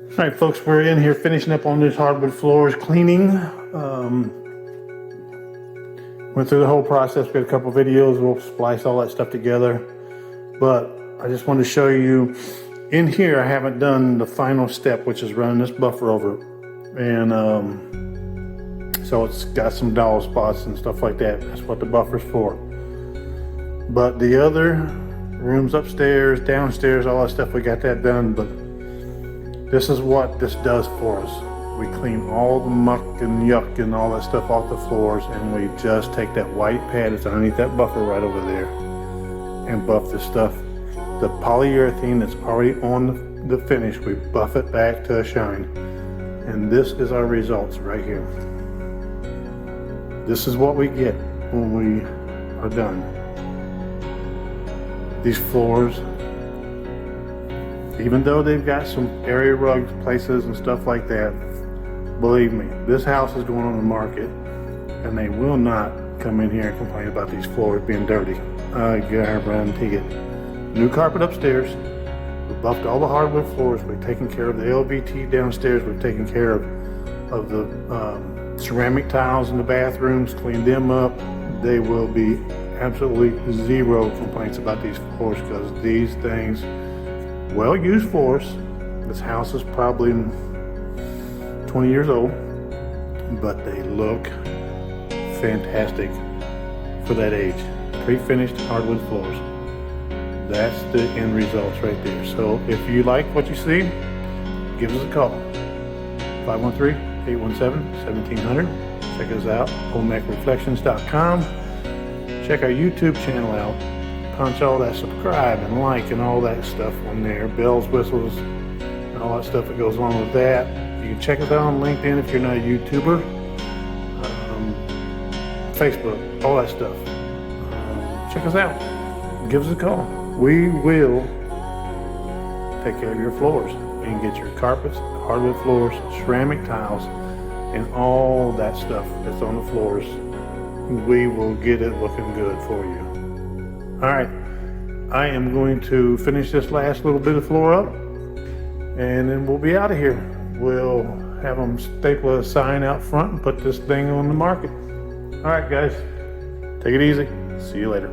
All right, folks, we're in here finishing up on these hardwood floors, cleaning. Went through the whole process. We got a couple videos. We'll splice all that stuff together. But I just wanted to show you, in here I haven't done the final step, which is running this buffer over. And so it's got some dowel spots and stuff like that. That's what the buffer's for. But the other rooms upstairs, downstairs, all that stuff, we got that done. But this is what this does for us. We clean all the muck and yuck and all that stuff off the floors, and we just take that white pad that's underneath that buffer right over there and buff this stuff. The polyurethane that's already on the finish, we buff it back to a shine. And this is our results right here. This is what we get when we are done. These floors, even though they've got some area rugs places and stuff like that, believe me, this house is going on the market and they will not come in here and complain about these floors being dirty. I guarantee it. New carpet upstairs. We buffed all the hardwood floors. We've taken care of the LVT downstairs. We've taken care of the ceramic tiles in the bathrooms, cleaned them up. They will be absolutely zero complaints about these floors because these things, well used floors. This house is probably 20 years old, but they look fantastic for that age. Pre-finished hardwood floors. That's the end results right there. So if you like what you see, give us a call. 513-817-1700. Check us out, olmecreflections.com. Check our YouTube channel out. Punch all that subscribe and like and all that stuff on there. Bells, whistles, and all that stuff that goes along with that. You can check us out on LinkedIn if you're not a YouTuber. Facebook, all that stuff. Check us out. Give us a call. We will take care of your floors and get your carpets, hardwood floors, ceramic tiles, and all that stuff that's on the floors. We will get it looking good for you. All right, I am going to finish this last little bit of floor up, and then we'll be out of here. We'll have them staple a sign out front and put this thing on the market. All right, guys, take it easy. See you later.